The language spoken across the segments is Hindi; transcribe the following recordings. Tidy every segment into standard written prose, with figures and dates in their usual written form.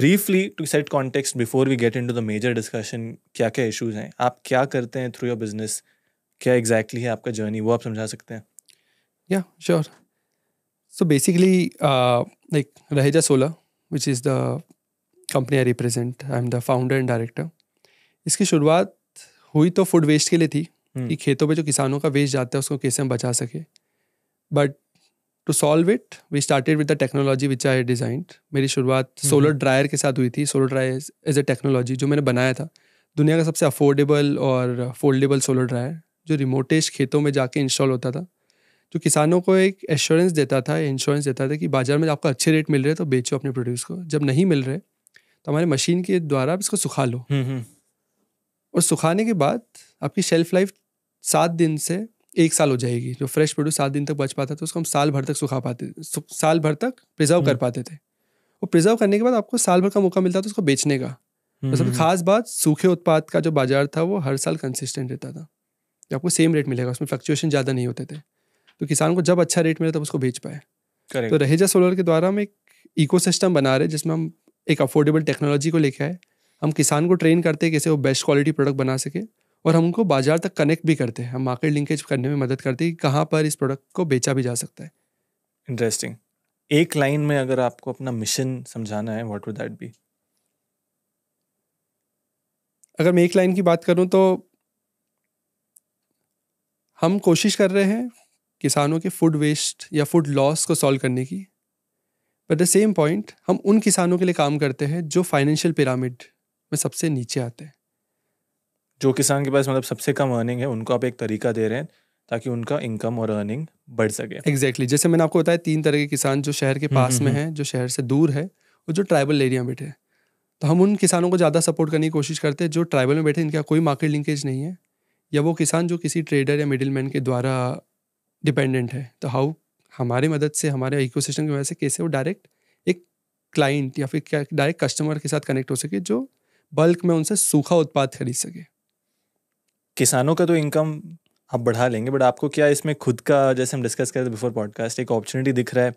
Briefly to set context before we get into the major discussion, क्या क्या इश्यूज हैं, आप क्या करते हैं थ्रू योर बिजनेस, क्या एग्जैक्टली है आपका जर्नी, वो आप समझा सकते हैं? Yeah, sure. So basically, like Raheja Solar, which is the company I represent, I'm the founder and director. इसकी शुरुआत हुई तो फूड वेस्ट के लिए थी कि खेतों पे जो किसानों का वेस्ट जाता है उसको कैसे हम बचा सके. But to solve it we started with the technology which I designed. मेरी शुरुआत सोलर ड्रायर के साथ हुई थी. Solar dryer as a technology जो मैंने बनाया था, दुनिया का सबसे अफोर्डेबल और फोल्डेबल सोलर ड्रायर जो रिमोटेस्ट खेतों में जाके इंस्टॉल होता था, जो किसानों को एक एश्योरेंस देता था, इंश्योरेंस देता था कि बाजार में आपको अच्छे रेट मिल रहे हैं तो बेचो अपने प्रोड्यूस को, जब नहीं मिल रहे तो हमारे मशीन के द्वारा आप इसको सुखा लो. और सुखाने के बाद आपकी शेल्फ लाइफ 7 दिन से 1 साल हो जाएगी. जो फ्रेश प्रोड्यूस 7 दिन तक बच पाता था उसको हम साल भर तक सुखा पाते, साल भर तक प्रिजर्व कर पाते थे. और प्रिजर्व करने के बाद आपको साल भर का मौका मिलता था उसको बेचने का. तो सबसे खास बात, सूखे उत्पाद का जो बाजार था वो हर साल कंसिस्टेंट रहता था, आपको सेम रेट मिलेगा, उसमें फ्लक्चुएशन ज़्यादा नहीं होते थे. तो किसान को जब अच्छा रेट मिले तब उसको बेच पाए. तो रहेजा सोलर के द्वारा हम एक इकोसिस्टम बना रहे जिसमें हम एक अफोर्डेबल टेक्नोलॉजी को लेके आए. हम किसान को ट्रेन करते हैं कैसे वो बेस्ट क्वालिटी प्रोडक्ट बना सके, और हम उनको बाजार तक कनेक्ट भी करते हैं. हम मार्केट लिंकेज करने में मदद करते हैं कि कहाँ पर इस प्रोडक्ट को बेचा भी जा सकता है. इंटरेस्टिंग. एक लाइन में अगर आपको अपना मिशन समझाना है, व्हाट वुड दैट बी? अगर मैं एक लाइन की बात करूं तो हम कोशिश कर रहे हैं किसानों के फूड वेस्ट या फूड लॉस को सॉल्व करने की. बट द सेम पॉइंट, हम उन किसानों के लिए काम करते हैं जो फाइनेंशियल पिरामिड में सबसे नीचे आते हैं. जो किसान के पास मतलब सबसे कम अर्निंग है, उनको आप एक तरीका दे रहे हैं ताकि उनका इनकम और अर्निंग बढ़ सके. एग्जैक्टली. जैसे मैंने आपको बताया 3 तरह के किसान, जो शहर के पास में हैं, जो शहर से दूर है, और जो ट्राइबल एरिया में बैठे हैं. तो हम उन किसानों को ज़्यादा सपोर्ट करने की कोशिश करते हैं जो ट्राइबल में बैठे, इनका कोई मार्केट लिंकेज नहीं है, या वो किसान जो किसी ट्रेडर या मिडिल मैन के द्वारा डिपेंडेंट है. तो हाउ हमारी मदद से, हमारे इकोसिस्टम की वजह से कैसे वो डायरेक्ट एक क्लाइंट या फिर क्या डायरेक्ट कस्टमर के साथ कनेक्ट हो सके जो बल्क में उनसे सूखा उत्पाद खरीद सके. किसानों का तो इनकम आप बढ़ा लेंगे, बट आपको क्या इसमें खुद का, जैसे हम डिस्कस करते बिफोर पॉडकास्ट, एक अपॉर्चुनिटी दिख रहा है?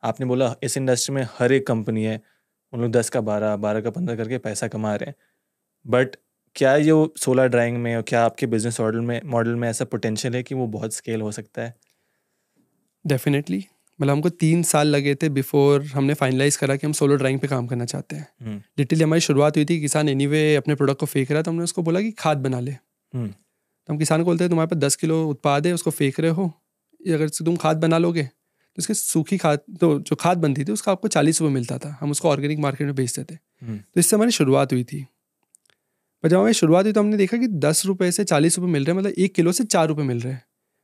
आपने बोला इस इंडस्ट्री में हर एक कंपनी है, उन लोग 10 का 12, 12 का 15 करके पैसा कमा रहे हैं. बट क्या ये सोलर ड्राइंग में, और क्या आपके बिजनेस मॉडल में ऐसा पोटेंशियल है कि वो बहुत स्केल हो सकता है? डेफिनेटली. मतलब हमको 3 साल लगे थे बिफोर हमने फाइनलाइज करा कि हम सोलर ड्राइंग पे काम करना चाहते हैं. लिटरली हमारी शुरुआत हुई थी, किसान एनीवे अपने प्रोडक्ट को फेंक रहा है, तो हमने उसको बोला कि खाद बना ले. तो हम किसान को बोलते हैं तुम्हारे पास 10 किलो उत्पाद है, उसको फेंक रहे हो, अगर तुम खाद बना लोगे तो उसके सूखी खाद, तो जो खाद बनती थी उसका आपको 40 रुपये मिलता था, हम उसको ऑर्गेनिक मार्केट में बेचते थे. तो इससे हमारी शुरुआत हुई थी. पर जब हमारी शुरुआत हुई तो हमने देखा कि 10 रुपये से 40 रुपये मिल रहे हैं, मतलब 1 किलो से 4 रुपये मिल रहे हैं.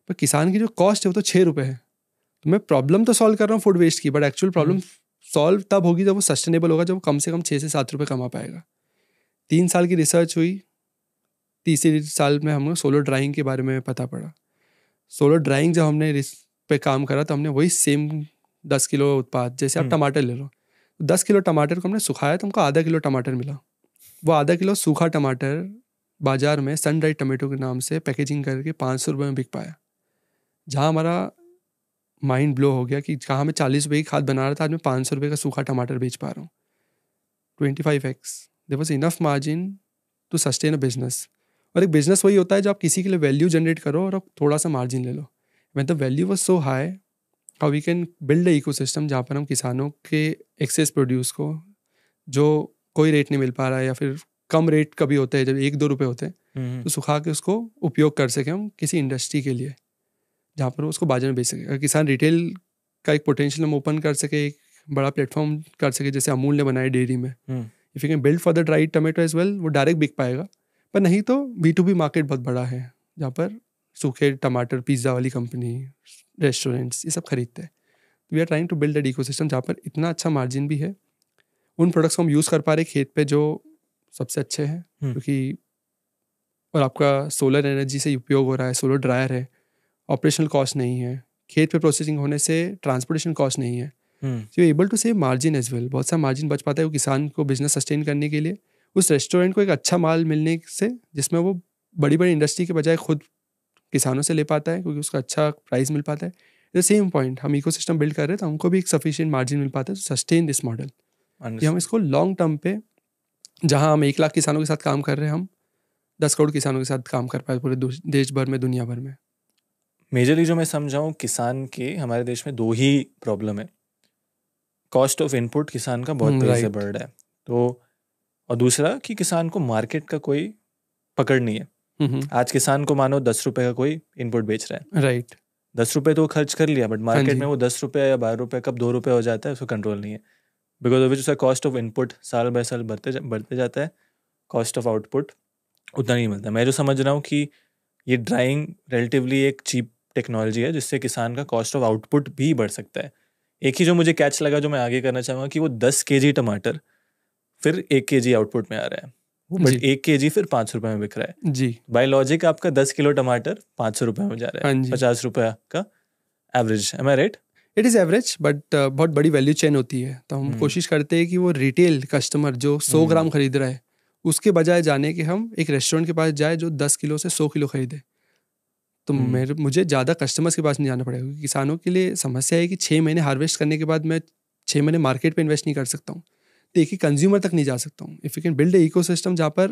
पर किसान की जो कॉस्ट है वो तो 6 रुपये है. तो मैं प्रॉब्लम तो सॉल्व कर रहा हूँ फूड वेस्ट की, बट एक्चुअल प्रॉब्लम सॉल्व तब होगी जब वो सस्टेनेबल होगा, जब वो कम से कम 6 से 7 रुपये कमा पाएगा. 3 साल की रिसर्च हुई, तीसरे साल में हमको सोलर ड्राइंग के बारे में पता पड़ा. सोलर ड्राइंग जब हमने पे काम करा तो हमने वही सेम 10 किलो उत्पाद, जैसे आप टमाटर ले लो, 10 किलो टमाटर को हमने सुखाया तो हमको आधा किलो टमाटर मिला. वो आधा किलो सूखा टमाटर बाजार में सन ड्राइड टमाटो के नाम से पैकेजिंग करके 500 रुपये में बिक पाया. जहाँ हमारा माइंड ब्लो हो गया कि कहाँ मैं 40 रुपये की खाद बना रहा था, आज मैं 500 रुपये का सूखा टमाटर बेच पा रहा हूँ. 25x. There was enough margin to sustain a business. और एक बिजनेस वही होता है जो आप किसी के लिए वैल्यू जनरेट करो और आप थोड़ा सा मार्जिन ले लो. When the value was so high, how we can build a ecosystem जहाँ पर हम किसानों के एक्सेस प्रोड्यूस को, जो कोई रेट नहीं मिल पा रहा है या फिर कम रेट कभी होते हैं जब 1-2 रुपये होते हैं, तो सुखा के उसको उपयोग कर सकें हम किसी इंडस्ट्री के लिए जहाँ पर उसको बाजार में बेच सके. अगर किसान रिटेल का एक पोटेंशियल हम ओपन कर सके, एक बड़ा प्लेटफॉर्म कर सके जैसे अमूल ने बनाया डेयरी में, if you can build for the dried tomato as well, वो डायरेक्ट बिक पाएगा. पर नहीं तो B2B मार्केट बहुत बड़ा है जहाँ पर सूखे टमाटर पिज़्ज़ा वाली कंपनी, रेस्टोरेंट्स, ये सब खरीदते हैं. We are trying to build that ecosystem जहाँ पर इतना अच्छा मार्जिन भी है, उन प्रोडक्ट्स को हम यूज़ कर पा रहे खेत पे जो सबसे अच्छे हैं, क्योंकि और आपका सोलर एनर्जी से उपयोग हो रहा है, सोलर ड्रायर है, ऑपरेशनल कॉस्ट नहीं है, खेत पे प्रोसेसिंग होने से ट्रांसपोर्टेशन कॉस्ट नहीं है. So able to save margin as well. बहुत सा मार्जिन बच पाता है वो किसान को बिजनेस सस्टेन करने के लिए, उस रेस्टोरेंट को एक अच्छा माल मिलने से, जिसमें वो बड़ी बड़ी इंडस्ट्री के बजाय खुद किसानों से ले पाता है क्योंकि उसका अच्छा प्राइस मिल पाता है. द सेम पॉइंट, हम इकोसिस्टम बिल्ड कर रहे हैं तो हमको भी एक सफिशिएंट मार्जिन मिल पाता है टू सस्टेन दिस मॉडल. कि हम इसको लॉन्ग टर्म पे, जहाँ हम 1 लाख किसानों के साथ काम कर रहे हैं, हम 10 करोड़ किसानों के साथ काम कर पाए पूरे देश भर में, दुनिया भर में। मेजरली जो मैं समझाऊँ, किसान के हमारे देश में 2 ही प्रॉब्लम है। कॉस्ट ऑफ इनपुट किसान का बहुत तेज़ी से बढ़ रहा है, तो और दूसरा कि किसान को मार्केट का कोई पकड़ नहीं है। आज किसान को मानो 10 रुपये का कोई इनपुट बेच रहा है, राइट, 10 रुपये तो वो खर्च कर लिया, बट मार्केट में वो 10 रुपये या 12 रुपये कब 2 रुपये हो जाता है उसको कंट्रोल नहीं है। बिकॉज ऑफ विच उसका कॉस्ट ऑफ इनपुट साल बाय साल बढ़ते जाता है, कॉस्ट ऑफ आउटपुट उतना नहीं मिलता। मैं जो समझ रहा हूँ कि ये ड्राइंग रिलेटिवली एक चीप टेक्नोलॉजी है जिससे किसान का कॉस्ट ऑफ आउटपुट भी बढ़ सकता है। एक ही जो मुझे कैच लगा, जो मैं आगे करना चाहूँगा, कि वो 10 kg टमाटर फिर 1 kg आउटपुट में आ रहा है, बट 1 kg फिर 5 रुपये में बिक रहा है जी। बाय लॉजिक आपका 10 किलो टमाटर 500 रुपये में जा रहा है, 50 रुपये का average. Am I right? It is average, but बहुत बड़ी वैल्यू चेन होती है, तो हम कोशिश करते हैं कि वो रिटेल कस्टमर जो 100 ग्राम खरीद रहा है, उसके बजाय जाने कि हम एक रेस्टोरेंट के पास जाए जो 10 किलो से 100 किलो खरीदे, तो मुझे ज़्यादा कस्टमर्स के पास नहीं जाना पड़ेगा। क्योंकि किसानों के लिए समस्या है कि 6 महीने हार्वेस्ट करने के बाद मैं 6 महीने मार्केट पे इन्वेस्ट नहीं कर सकता हूँ, तो एक ही कंज्यूमर तक नहीं जा सकता हूँ। If you can build a ecosystem जहाँ पर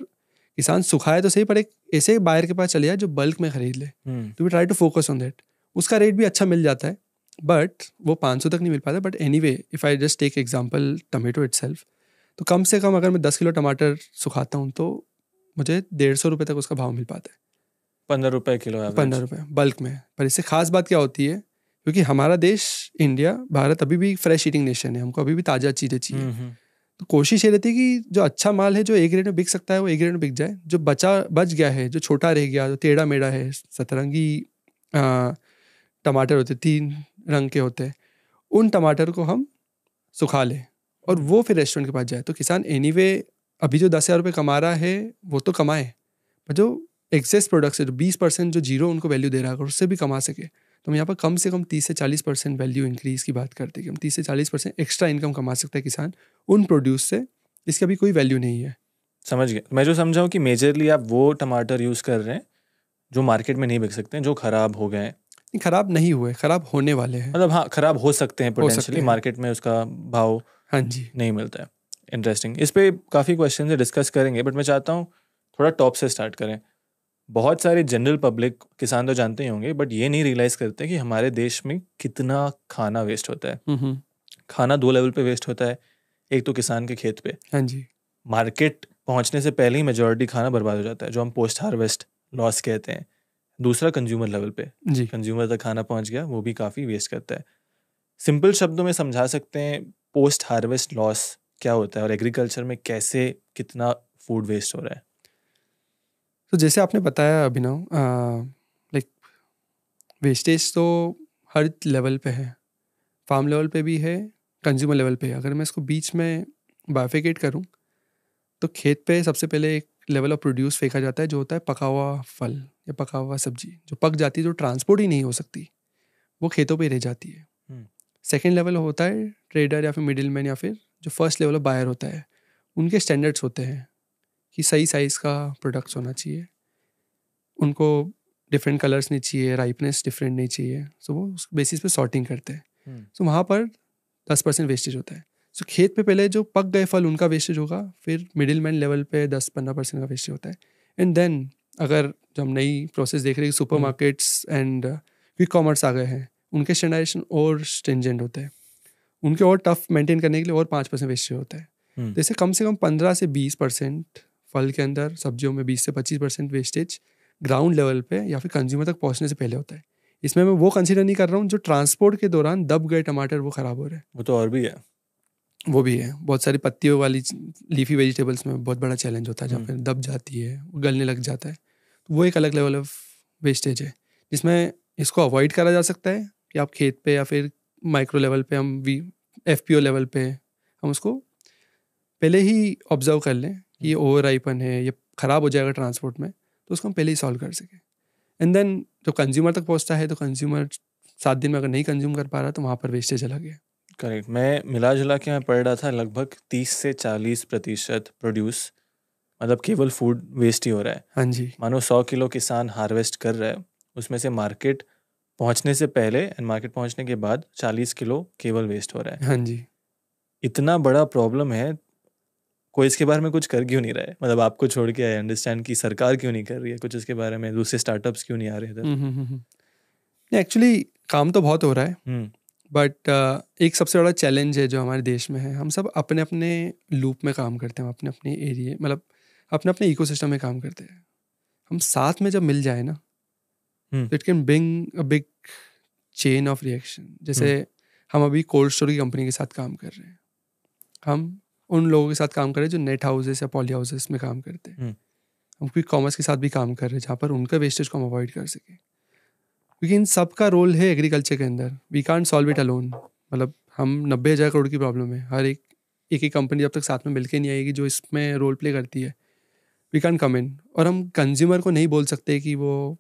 किसान सुखाए तो सही, पर एक ऐसे बायर के पास चले जाए जो बल्क में खरीद ले, तो we try to focus on that. उसका रेट भी अच्छा मिल जाता है, बट वो 500 तक नहीं मिल पाता। But anyway, if I just take example tomato itself, तो कम से कम अगर मैं 10 किलो टमाटर सुखाता हूँ तो मुझे 150 रुपये तक उसका भाव मिल पाता है। 15 रुपये किलो एवरेज। 15 रुपये बल्क में। पर इससे खास बात क्या होती है, क्योंकि हमारा देश इंडिया, भारत अभी भी फ्रेश ईटिंग नेशन है, हमको अभी भी ताज़ा चीज़ें चाहिए। तो कोशिश ये रहती है कि जो अच्छा माल है, जो ए ग्रेड में बिक सकता है, वो ए ग्रेड में बिक जाए। जो बच गया है, जो छोटा रह गया, जो टेढ़ा मेढ़ा है, सतरंगी टमाटर होते, 3 रंग के होते हैं, उन टमाटर को हम सुखा लें और वो फिर रेस्टोरेंट के पास जाए। तो किसान एनीवे अभी जो 10,000 रुपये कमा रहा है वो तो कमाए, पर जो एक्सेस प्रोडक्ट्स है, जो 20% जो जीरो उनको वैल्यू दे रहा है, अगर उससे भी कमा सके, तो हम यहाँ पर कम से कम 30 से 40% वैल्यू इंक्रीज़ की बात करते हैं कि हम 30 से 40% एक्स्ट्रा इनकम कमा सकते हैं किसान उन प्रोड्यूस से, इसकी अभी कोई वैल्यू नहीं है। समझ गया। मैं जो समझाऊँ कि मेजरली आप वो टमाटर यूज़ कर रहे हैं जो मार्केट में नहीं बिक सकते हैं, जो ख़राब हो गए हैं। ख़राब नहीं हुए, ख़राब होने वाले हैं। मतलब हाँ, ख़राब हो सकते हैं पोटेंशियली, मार्केट में उसका भाव हाँ जी नहीं मिलता है। इंटरेस्टिंग। इस पे काफ़ी क्वेश्चन है, डिस्कस करेंगे, बट मैं चाहता हूँ थोड़ा टॉप से स्टार्ट करें। बहुत सारे जनरल पब्लिक, किसान तो जानते ही होंगे, बट ये नहीं रियलाइज़ करते कि हमारे देश में कितना खाना वेस्ट होता है। खाना 2 लेवल पे वेस्ट होता है। एक तो किसान के खेत पे, हाँ जी, मार्केट पहुंचने से पहले ही मेजॉरिटी खाना बर्बाद हो जाता है, जो हम पोस्ट हार्वेस्ट लॉस कहते हैं। दूसरा कंज्यूमर लेवल पे, कंज्यूमर तक खाना पहुंच गया, वो भी काफ़ी वेस्ट करता है। सिंपल शब्दों में समझा सकते हैं पोस्ट हार्वेस्ट लॉस क्या होता है और एग्रीकल्चर में कैसे कितना फूड वेस्ट हो रहा है। तो जैसे आपने बताया अभिनव, लाइक वेस्टेज तो हर लेवल पे है, फार्म लेवल पे भी है, कंज्यूमर लेवल पे है। अगर मैं इसको बीच में बाइफिकेट करूं, तो खेत पे सबसे पहले एक लेवल ऑफ प्रोड्यूस फेंका जाता है, जो होता है पका हुआ फल या पका हुआ सब्जी, जो पक जाती है, जो ट्रांसपोर्ट ही नहीं हो सकती, वो खेतों पे रह जाती है। सेकेंड लेवल होता है ट्रेडर या फिर मिडिल मैन, या फिर जो फर्स्ट लेवल ऑफ बायर होता है, उनके स्टैंडर्ड्स होते हैं कि सही साइज़ का प्रोडक्ट्स होना चाहिए, उनको डिफरेंट कलर्स नहीं चाहिए, राइपनेस डिफरेंट नहीं चाहिए। सो वो उस बेसिस पे सॉर्टिंग करते हैं। सो वहाँ पर 10% वेस्टेज होता है। सो खेत पे पहले जो पक गए फल, उनका वेस्टेज होगा, फिर मिडिल मैन लेवल पे 10-15% का वेस्टेज होता है। एंड देन अगर जो हम नई प्रोसेस देख रहे हैं, supermarkets and quick commerce आ गए हैं, उनके स्टैंडर्डाइजेशन और स्ट्रिंजेंट होते हैं, उनके और टफ मेंटेन करने के लिए और 5% वेस्टेज होता है। जैसे कम से कम 15 से 20% फल के अंदर, सब्जियों में 20 से 25% वेस्टेज ग्राउंड लेवल पे या फिर कंज्यूमर तक पहुंचने से पहले होता है। इसमें मैं वो कंसीडर नहीं कर रहा हूँ जो ट्रांसपोर्ट के दौरान दब गए टमाटर वो ख़राब हो रहे हैं। वो तो और भी है, वो भी है। बहुत सारी पत्तियों वाली लीफी वेजिटेबल्स में बहुत बड़ा चैलेंज होता है, जहाँ पर दब जाती है, वो गलने लग जाता है। तो वो एक अलग लेवल ऑफ वेस्टेज है, जिसमें इसको अवॉइड करा जा सकता है कि आप खेत पे या फिर माइक्रो लेवल पे, हम FPO लेवल पे हम उसको पहले ही ऑब्जर्व कर लें कि ये ओवर राइपन है, ये ख़राब हो जाएगा ट्रांसपोर्ट में, तो उसको हम पहले ही सॉल्व कर सकें। एंड देन जब कंज्यूमर तक पहुंचता है, तो कंज्यूमर 7 दिन में अगर नहीं कंज्यूम कर पा रहा, तो वहाँ पर वेस्टेज अलग है। करेक्ट। मैं मिला जुला के मैं पढ़ रहा था, लगभग 30 से 40% प्रोड्यूस, मतलब केवल फूड वेस्ट ही हो रहा है। हाँ जी, मानो 100 किलो किसान हार्वेस्ट कर रहा है, उसमें से मार्केट पहुंचने से पहले एंड मार्केट पहुंचने के बाद 40 किलो केवल वेस्ट हो रहा है। हाँ जी, इतना बड़ा प्रॉब्लम है, कोई इसके बारे में कुछ कर क्यों नहीं रहा है? मतलब आपको छोड़ के आई अंडरस्टैंड कि सरकार क्यों नहीं कर रही है कुछ इसके बारे में, दूसरे स्टार्टअप्स क्यों नहीं आ रहे इधर? एक्चुअली काम तो बहुत हो रहा है, हम्म बट एक सबसे बड़ा चैलेंज है जो हमारे देश में है, हम सब अपने अपने लूप में काम करते हैं, अपने अपने एरिया, मतलब अपने अपने इकोसिस्टम में काम करते हैं। हम साथ में जब मिल जाए ना, तो it can bring a big chain of reaction. जैसे हम अभी कोल्ड स्टोर की कंपनी के साथ काम कर रहे हैं, हम उन लोगों के साथ काम कर रहे हैं जो नेट हाउसेस या पॉली हाउसेस में काम करते हैं। हम क्विक कॉमर्स के साथ भी काम कर रहे हैं जहाँ पर उनका वेस्टेज को हम अवॉइड कर सके, क्योंकि इन सब का रोल है एग्रीकल्चर के अंदर। We can't solve it alone. मतलब हम 90,000 करोड़ की प्रॉब्लम है, हर एक कंपनी जब तक साथ में मिलके नहीं आएगी जो इसमें रोल प्ले करती है, वी कांट कम इन। और हम कंज्यूमर को नहीं बोल सकते कि वो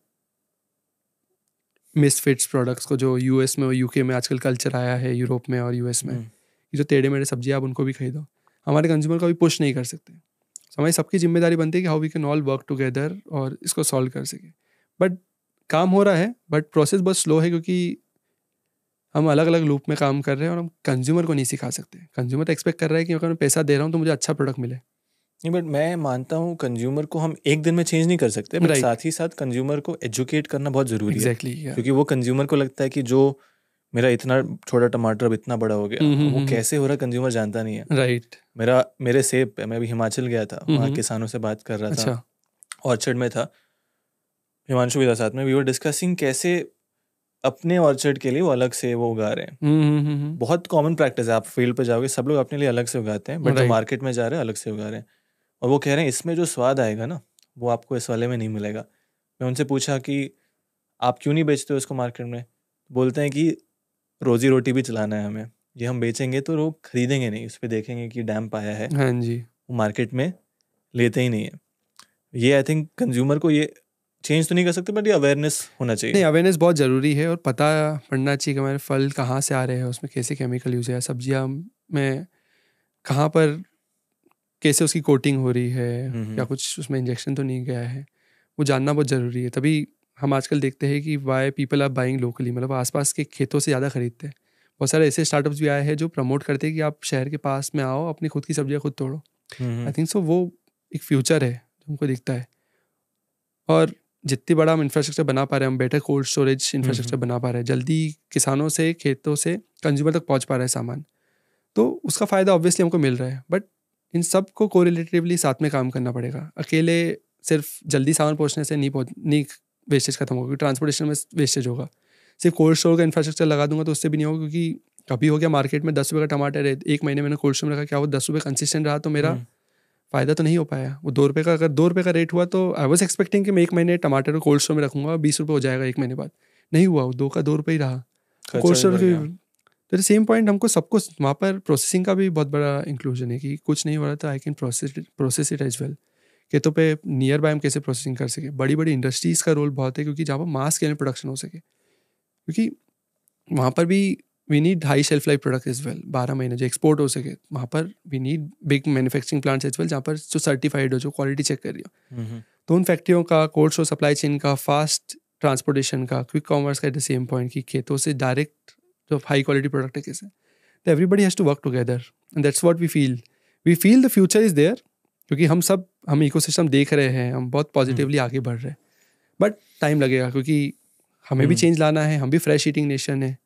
मिसफिट्स प्रोडक्ट्स को, जो यूएस में और यूके में आजकल कल्चर आया है, यूरोप में और यूएस में, कि जो टेढ़े मेढ़े सब्जियाँ आप उनको भी खरीदो, हमारे कंज्यूमर को भी पुश नहीं कर सकते। हमारी सबकी जिम्मेदारी बनती है कि how we can all work together और इसको सॉल्व कर सके। बट काम हो रहा है, बट प्रोसेस बहुत स्लो है, क्योंकि हम अलग अलग लूप में काम कर रहे हैं और हम कंज्यूमर को नहीं सिखा सकते। कंज्यूमर तो एक्सपेक्ट कर रहा है कि अगर मैं पैसा दे रहा हूँ तो मुझे अच्छा प्रोडक्ट मिले। नहीं, बट मैं मानता हूँ कंज्यूमर को हम एक दिन में चेंज नहीं कर सकते, बट साथ ही साथ कंज्यूमर को एजुकेट करना बहुत ज़रूरी है। क्योंकि वो कंज्यूमर को लगता है कि जो मेरा इतना छोटा टमाटर अब इतना बड़ा हो गया, वो कैसे हो रहा है कंज्यूमर जानता नहीं है। राइट। मेरे सेब पे, मैं अभी हिमाचल गया था, वहाँ किसानों से बात कर रहा था, ऑर्चर्ड में था, हिमांशु के साथ में, वी वर डिस्कसिंग कैसे अपने ऑर्चर्ड के लिए वो अलग से वो उगा रहे हैं। बहुत कॉमन प्रैक्टिस है, आप फील्ड पे जाओगे सब लोग अपने लिए अलग से उगाते हैं, बट जो मार्केट में जा रहे हैं अलग से उगा रहे हैं। और वो कह रहे हैं इसमें जो स्वाद आएगा ना, वो आपको इस वाले में नहीं मिलेगा। मैं उनसे पूछा कि आप क्यों नहीं बेचते हो इसको मार्केट में? बोलते हैं कि रोजी रोटी भी चलाना है हमें, ये हम बेचेंगे तो लोग खरीदेंगे नहीं, उस पर देखेंगे कि डैम्प आया है, हाँ जी, वो मार्केट में लेते ही नहीं है। ये आई थिंक कंज्यूमर को ये चेंज तो नहीं कर सकते, बट ये अवेयरनेस होना चाहिए। नहीं, अवेयरनेस बहुत ज़रूरी है, और पता पड़ना चाहिए कि हमारे फल कहाँ से आ रहे हैं, उसमें कैसे केमिकल यूज़ है, सब्जियाँ में कहाँ पर कैसे उसकी कोटिंग हो रही है, या कुछ उसमें इंजेक्शन तो नहीं गया है, वो जानना बहुत ज़रूरी है। तभी हम आजकल देखते हैं कि why people are buying locally, मतलब आसपास के खेतों से ज़्यादा खरीदते हैं। बहुत सारे ऐसे स्टार्टअप्स भी आए हैं जो प्रमोट करते हैं कि आप शहर के पास में आओ, अपनी खुद की सब्जियाँ खुद तोड़ो। आई थिंक सो वो एक फ्यूचर है जो हमको दिखता है। और जितनी बड़ा हम इंफ्रास्ट्रक्चर बना पा रहे हैं, हम बेटर कोल्ड स्टोरेज इंफ्रास्ट्रक्चर बना पा रहे हैं, जल्दी किसानों से, खेतों से कंज्यूमर तक पहुंच पा रहा है सामान, तो उसका फ़ायदा ऑब्वियसली हमको मिल रहा है। बट इन सब को कोरिलेटिवली साथ में काम करना पड़ेगा। अकेले सिर्फ जल्दी सामान पहुंचने से नहीं वेस्टेज खत्म होगा, क्योंकि ट्रांसपोर्टेशन में वेस्टेज होगा। सिर्फ कोल्ड स्टोर का इंफ्रास्ट्रक्चर लगा दूंगा तो उससे भी नहीं होगा, क्योंकि कभी हो गया मार्केट में 10 रुपये का टमाटर है, एक महीने मैंने कोल्ड स्टोर में रखा, क्या वो 10 रुपये कंसिस्टेंट रहा तो मेरा फ़ायदा तो नहीं हो पाया। वो 2 रुपये का, अगर 2 रुपये का रेट हुआ तो आई वॉज एक्सपेक्टिंग कि मैं एक महीने टमाटर को कोल्ड स्टोर में रखूंगा, 20 रुपये हो जाएगा एक महीने बाद। नहीं हुआ, वो 2 का 2 रुपये ही रहा। कोल्ड स्टोर की तो सेम पॉइंट, हमको सबको वहाँ पर प्रोसेसिंग का भी बहुत बड़ा इंक्लूजन है, कि कुछ नहीं हो रहा था, I can process it as well. खेतों पे नियर बाय हम कैसे प्रोसेसिंग कर सके। बड़ी बड़ी इंडस्ट्रीज़ का रोल बहुत है, क्योंकि जहाँ पर मास स्केल में प्रोडक्शन हो सके, क्योंकि वहाँ पर भी we need high shelf life product as well, 12 महीने जो एक्सपोर्ट हो सके। वहाँ पर we need big manufacturing plants as well, जहाँ पर जो सर्टिफाइड हो, जो क्वालिटी चेक कर रही हो। तो उन फैक्ट्रियों का, कोल्ड स्टोर सप्लाई चेन का, फास्ट ट्रांसपोर्टेशन का, क्विक कॉमर्स का, एट द सेम पॉइंट कि खेतों से डायरेक्ट जो हाई क्वालिटी प्रोडक्ट है कैसे, तो everybody has to work together, and that's what we feel the future is there. क्योंकि हम इकोसिस्टम देख रहे हैं, हम बहुत पॉजिटिवली आगे बढ़ रहे हैं, बट टाइम लगेगा, क्योंकि हमें भी चेंज लाना है। हम भी फ्रेश ईटिंग नेशन है।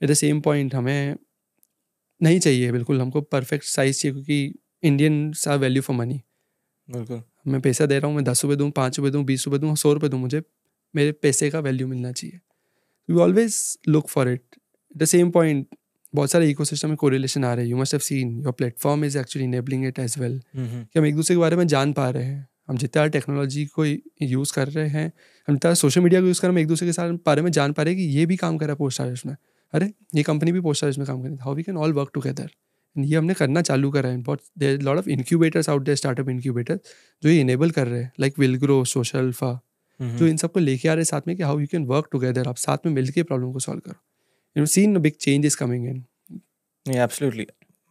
एट द सेम पॉइंट हमें नहीं चाहिए बिल्कुल हमको परफेक्ट साइज चाहिए, क्योंकि Indians are value for money. बिल्कुल, मैं पैसा दे रहा हूँ, मैं 10 रुपये दूँ, 5 रुपये दूँ, 20 रुपये दूँ, 100 रुपये दूँ, मुझे मेरे पैसे का वैल्यू मिलना चाहिए। We always look for it. At the same point बहुत सारे इकोसिस्टम में कोरिलेशन आ रहे हैं। You must have seen your platform is actually enabling it as well, कि हम एक दूसरे के बारे में जान पा रहे हैं। हम जितना टेक्नोलॉजी को यूज़ कर रहे हैं, हम जितना सोशल मीडिया को यूज़ कर रहे हैं, हम एक दूसरे के साथ बारे में जान पा रहे हैं कि ये भी काम कर रहा है पोस्ट ऑफिस में, अरे ये कंपनी भी पोस्ट ऑफिस में काम कर रही है, how we can all work together. ये हमने करना चालू करा है। बहुत there lot of incubators out there, startup incubators, जो ये इनेबल कर रहे हैं, like Will Grow, Social Alpha, जो इन सबको लेके आ रहे हैं साथ में, कि how you can work together. आप साथ में मिलकर प्रॉब्लम को सॉल्व करो। You know seen a big change is coming in. नहीं, एब्सोल्युटली।